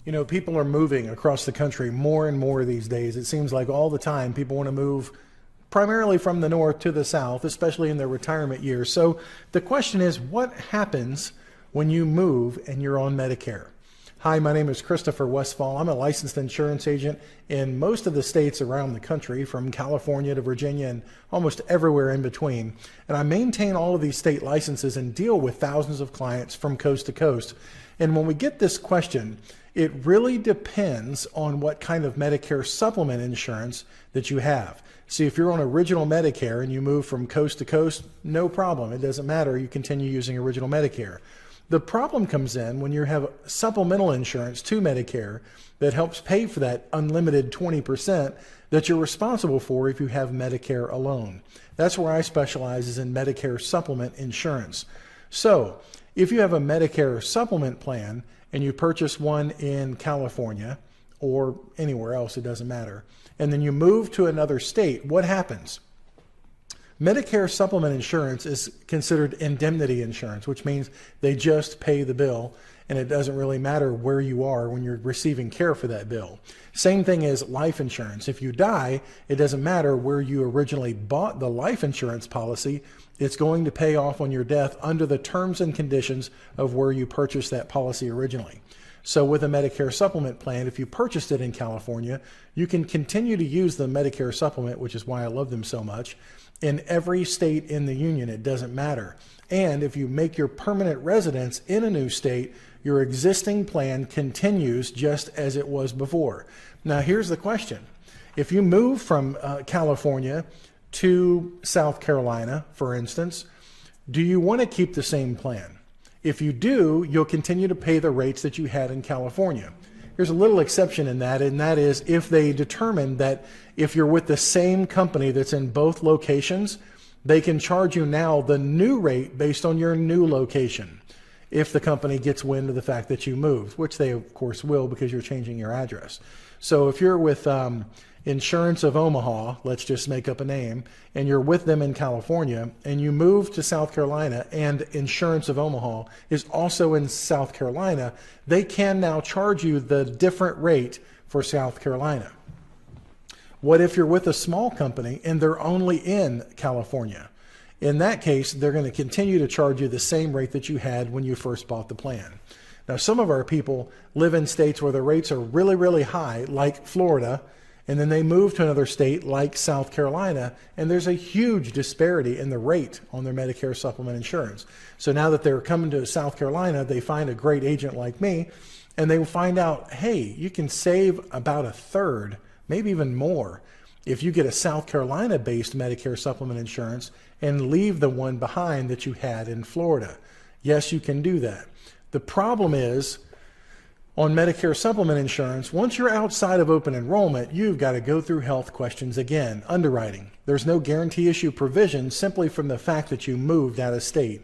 You know, people are moving across the country more and more these days. It seems like all the time people want to move primarily from the north to the south, especially in their retirement years. So the question is, what happens when you move and you're on Medicare? Hi, my name is Christopher Westfall. I'm a licensed insurance agent in most of the states around the country, from California to Virginia and almost everywhere in between. And I maintain all of these state licenses and deal with thousands of clients from coast to coast. And when we get this question, it really depends on what kind of Medicare supplement insurance that you have. See, if you're on original Medicare and you move from coast to coast, no problem. It doesn't matter. You continue using original Medicare. The problem comes in when you have supplemental insurance to Medicare that helps pay for that unlimited 20% that you're responsible for if you have Medicare alone. That's where I specialize, is in Medicare supplement insurance. So if you have a Medicare supplement plan and you purchase one in California or anywhere else, it doesn't matter, and then you move to another state, what happens? Medicare supplement insurance is considered indemnity insurance, which means they just pay the bill, and it doesn't really matter where you are when you're receiving care for that bill. Same thing as life insurance. If you die, it doesn't matter where you originally bought the life insurance policy. It's going to pay off on your death under the terms and conditions of where you purchased that policy originally. So with a Medicare supplement plan, if you purchased it in California, you can continue to use the Medicare supplement, which is why I love them so much, in every state in the union. It doesn't matter. And if you make your permanent residence in a new state, your existing plan continues just as it was before. Now, here's the question. If you move from California to South Carolina, for instance, do you want to keep the same plan? If you do, you'll continue to pay the rates that you had in California. There's a little exception in that, and that is if they determine that if you're with the same company that's in both locations, they can charge you now the new rate based on your new location if the company gets wind of the fact that you moved, which they of course will because you're changing your address. So if you're with Insurance of Omaha, let's just make up a name, and you're with them in California, and you move to South Carolina, and Insurance of Omaha is also in South Carolina, they can now charge you the different rate for South Carolina. What if you're with a small company and they're only in California? In that case, they're going to continue to charge you the same rate that you had when you first bought the plan. Now, some of our people live in states where the rates are really, really high, like Florida, and then they move to another state like South Carolina, and there's a huge disparity in the rate on their Medicare supplement insurance. So now that they're coming to South Carolina, they find a great agent like me, and they will find out, hey, you can save about a third, maybe even more, if you get a South Carolina-based Medicare supplement insurance and leave the one behind that you had in Florida. Yes, you can do that. The problem is, on Medicare supplement insurance, once you're outside of open enrollment, you've got to go through health questions again, underwriting. There's no guarantee issue provision simply from the fact that you moved out of state.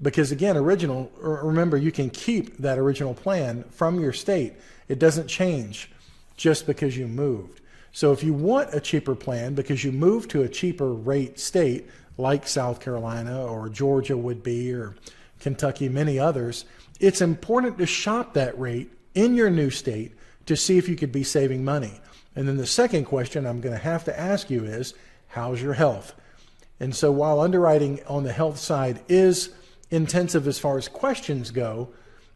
Because again, remember, you can keep that original plan from your state. It doesn't change just because you moved. So if you want a cheaper plan because you moved to a cheaper rate state like South Carolina or Georgia would be, or Kentucky, many others, it's important to shop that rate in your new state to see if you could be saving money. And then the second question I'm going to have to ask you is, how's your health? And so while underwriting on the health side is intensive as far as questions go,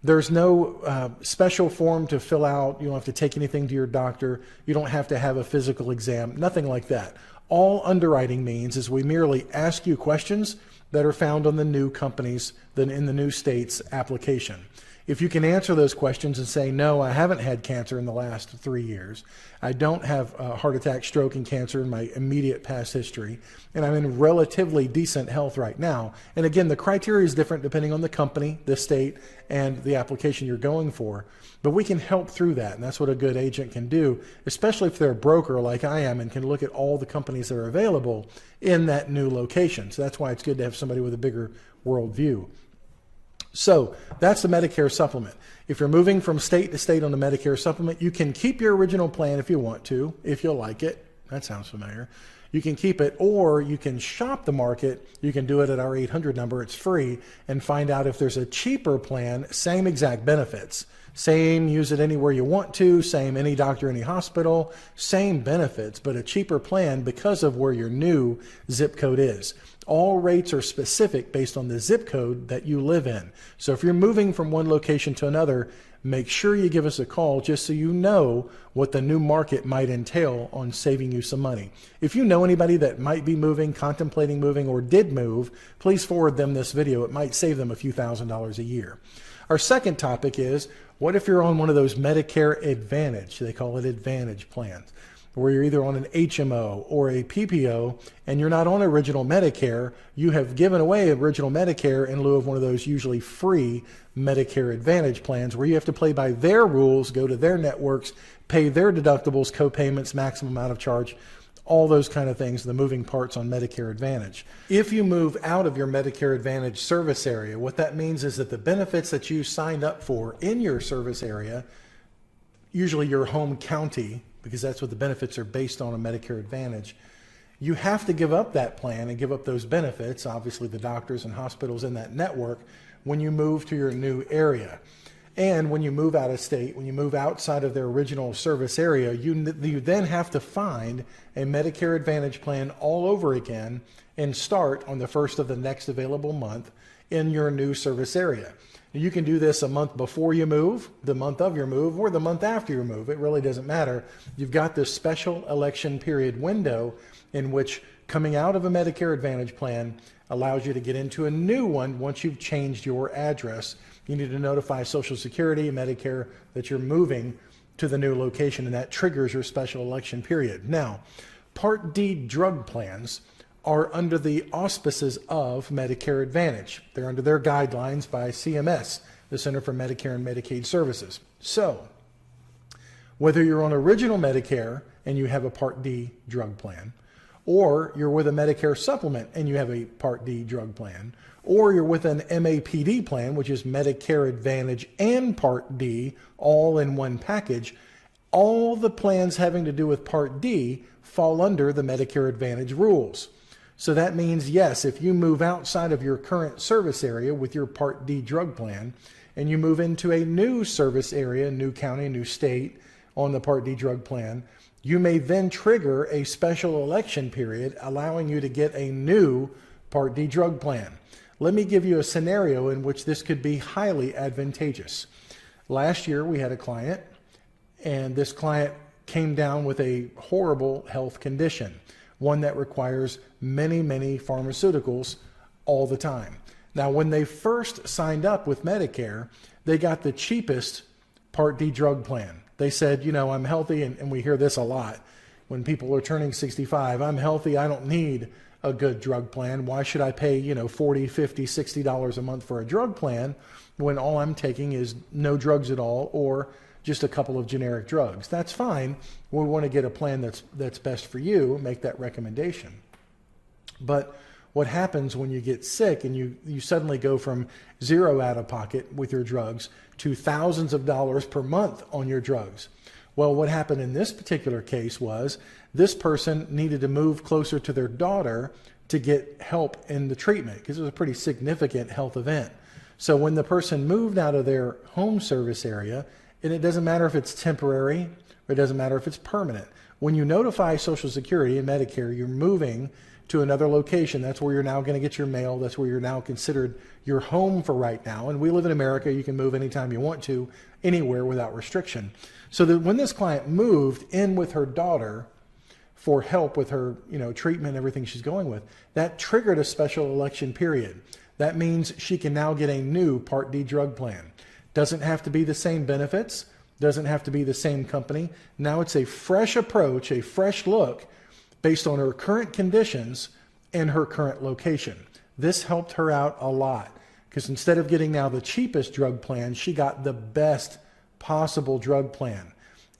there's no special form to fill out. You don't have to take anything to your doctor. You don't have to have a physical exam, nothing like that. All underwriting means is we merely ask you questions that are found on the new companies, in the new state's application. If you can answer those questions and say, no, I haven't had cancer in the last 3 years, I don't have a heart attack, stroke, and cancer in my immediate past history, and I'm in relatively decent health right now. And again, the criteria is different depending on the company, the state, and the application you're going for. But we can help through that, and that's what a good agent can do, especially if they're a broker like I am and can look at all the companies that are available in that new location. So that's why it's good to have somebody with a bigger worldview. So that's the Medicare supplement. If you're moving from state to state on the Medicare supplement, you can keep your original plan if you want to, if you'll like it. That sounds familiar. You can keep it, or you can shop the market. You can do it at our 800 number. It's free, and find out if there's a cheaper plan, same exact benefits. Same, use it anywhere you want to, same, any doctor, any hospital, same benefits, but a cheaper plan because of where your new zip code is. All rates are specific based on the zip code that you live in. So if you're moving from one location to another, make sure you give us a call just so you know what the new market might entail on saving you some money. If you know anybody that might be moving, contemplating moving, or did move, please forward them this video. It might save them a few $1,000s a year. Our second topic is, what if you're on one of those Medicare Advantage, they call it Advantage plans, where you're either on an HMO or a PPO and you're not on original Medicare, you have given away original Medicare in lieu of one of those usually free Medicare Advantage plans where you have to play by their rules, go to their networks, pay their deductibles, co-payments, maximum out of charge, all those kind of things, the moving parts on Medicare Advantage. If you move out of your Medicare Advantage service area, what that means is that the benefits that you signed up for in your service area, usually your home county, because that's what the benefits are based on a Medicare Advantage, you have to give up that plan and give up those benefits, obviously the doctors and hospitals in that network, when you move to your new area. And when you move out of state, when you move outside of their original service area, you then have to find a Medicare Advantage plan all over again and start on the first of the next available month in your new service area. You can do this a month before you move, the month of your move, or the month after your move. It really doesn't matter. You've got this special election period window in which coming out of a Medicare Advantage plan allows you to get into a new one once you've changed your address. You need to notify Social Security and Medicare that you're moving to the new location, and that triggers your special election period. Now, Part D drug plans are under the auspices of Medicare Advantage. They're under their guidelines by CMS, the Center for Medicare and Medicaid Services. So, whether you're on original Medicare and you have a Part D drug plan, or you're with a Medicare Supplement and you have a Part D drug plan, or you're with an MAPD plan, which is Medicare Advantage and Part D, all in one package, all the plans having to do with Part D fall under the Medicare Advantage rules. So that means, yes, if you move outside of your current service area with your Part D drug plan, and you move into a new service area, new county, new state on the Part D drug plan, you may then trigger a special election period allowing you to get a new Part D drug plan. Let me give you a scenario in which this could be highly advantageous. Last year we had a client, and this client came down with a horrible health condition, one that requires many, many pharmaceuticals all the time. Now, when they first signed up with Medicare, they got the cheapest Part D drug plan. They said, you know, I'm healthy, and we hear this a lot when people are turning 65. I'm healthy, I don't need a good drug plan. Why should I pay, $40, $50, $60 a month for a drug plan when all I'm taking is no drugs at all or just a couple of generic drugs? That's fine. We want to get a plan that's best for you, make that recommendation. But what happens when you get sick and you suddenly go from zero out of pocket with your drugs to thousands of dollars per month on your drugs? Well, what happened in this particular case was this person needed to move closer to their daughter to get help in the treatment because it was a pretty significant health event. So when the person moved out of their home service area, and it doesn't matter if it's temporary or it doesn't matter if it's permanent, when you notify Social Security and Medicare you're moving to another location, that's where you're now going to get your mail. That's where you're now considered your home for right now. And we live in America. You can move anytime you want to, anywhere without restriction. So that when this client moved in with her daughter for help with her, treatment and everything she's going with, that triggered a special election period. That means she can now get a new Part D drug plan. Doesn't have to be the same benefits, doesn't have to be the same company. Now it's a fresh approach, a fresh look based on her current conditions and her current location. This helped her out a lot because instead of getting now the cheapest drug plan, she got the best possible drug plan.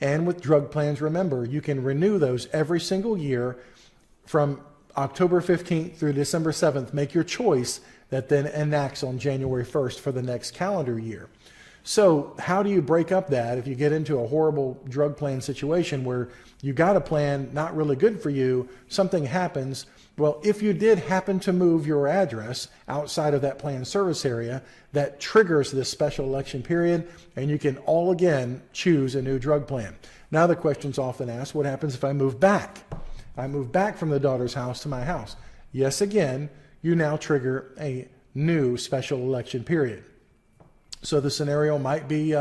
And with drug plans, remember, you can renew those every single year from October 15th through December 7th. Make your choice that then enacts on January 1st for the next calendar year. So how do you break up that if you get into a horrible drug plan situation where you got a plan not really good for you, something happens? Well, if you did happen to move your address outside of that plan service area, that triggers this special election period, and you can all again choose a new drug plan. Now the question's often asked, what happens if I move back? I move back from the daughter's house to my house. Yes, again, you now trigger a new special election period. So the scenario might be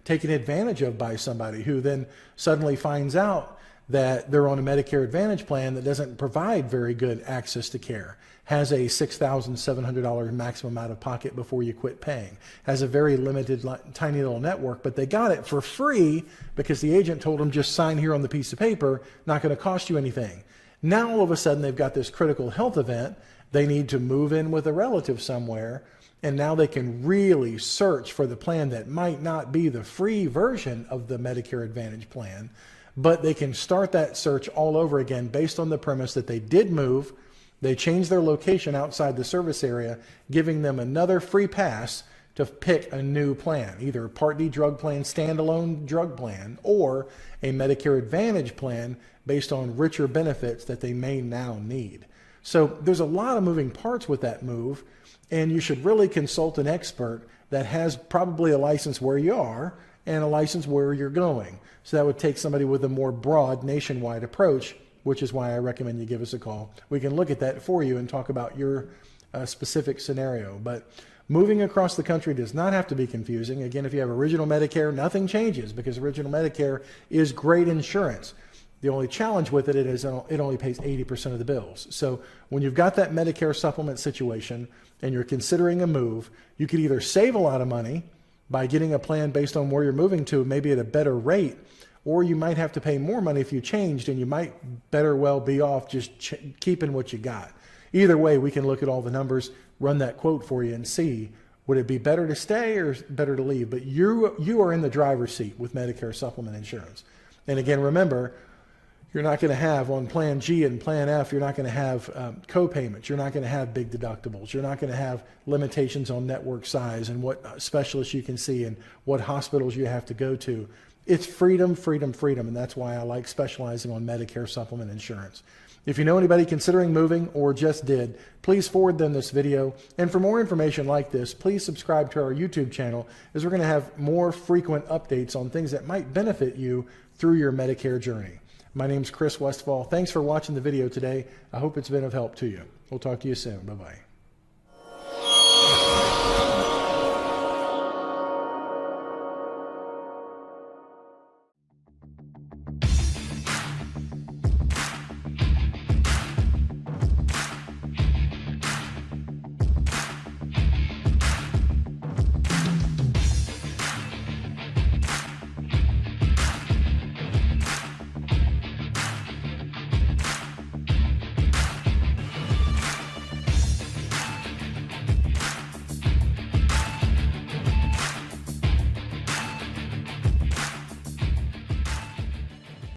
taken advantage of by somebody who then suddenly finds out that they're on a Medicare Advantage plan that doesn't provide very good access to care, has a $6,700 maximum out of pocket before you quit paying, has a very limited, tiny little network, but they got it for free because the agent told them just sign here on the piece of paper, not going to cost you anything. Now all of a sudden they've got this critical health event, they need to move in with a relative somewhere, and now they can really search for the plan that might not be the free version of the Medicare Advantage plan, but they can start that search all over again based on the premise that they did move, they changed their location outside the service area, giving them another free pass to pick a new plan, either a Part D drug plan, standalone drug plan, or a Medicare Advantage plan based on richer benefits that they may now need. So there's a lot of moving parts with that move, and you should really consult an expert that has probably a license where you are and a license where you're going. So that would take somebody with a more broad nationwide approach, which is why I recommend you give us a call. We can look at that for you and talk about your specific scenario. But moving across the country does not have to be confusing. Again, if you have original Medicare, nothing changes because original Medicare is great insurance. The only challenge with it is it only pays 80% of the bills. So when you've got that Medicare supplement situation and you're considering a move, you could either save a lot of money by getting a plan based on where you're moving to, maybe at a better rate, or you might have to pay more money if you changed, and you might better well be off just keeping what you got. Either way, we can look at all the numbers, run that quote for you, and see, would it be better to stay or better to leave? But you are in the driver's seat with Medicare supplement insurance. And again, remember, you're not going to have on Plan G and Plan F, you're not going to have co-payments. You're not going to have big deductibles. You're not going to have limitations on network size and what specialists you can see and what hospitals you have to go to. It's freedom, freedom, freedom, and that's why I like specializing on Medicare supplement insurance. If you know anybody considering moving or just did, please forward them this video. And for more information like this, please subscribe to our YouTube channel, as we're going to have more frequent updates on things that might benefit you through your Medicare journey. My name's Chris Westfall. Thanks for watching the video today. I hope it's been of help to you. We'll talk to you soon. Bye-bye.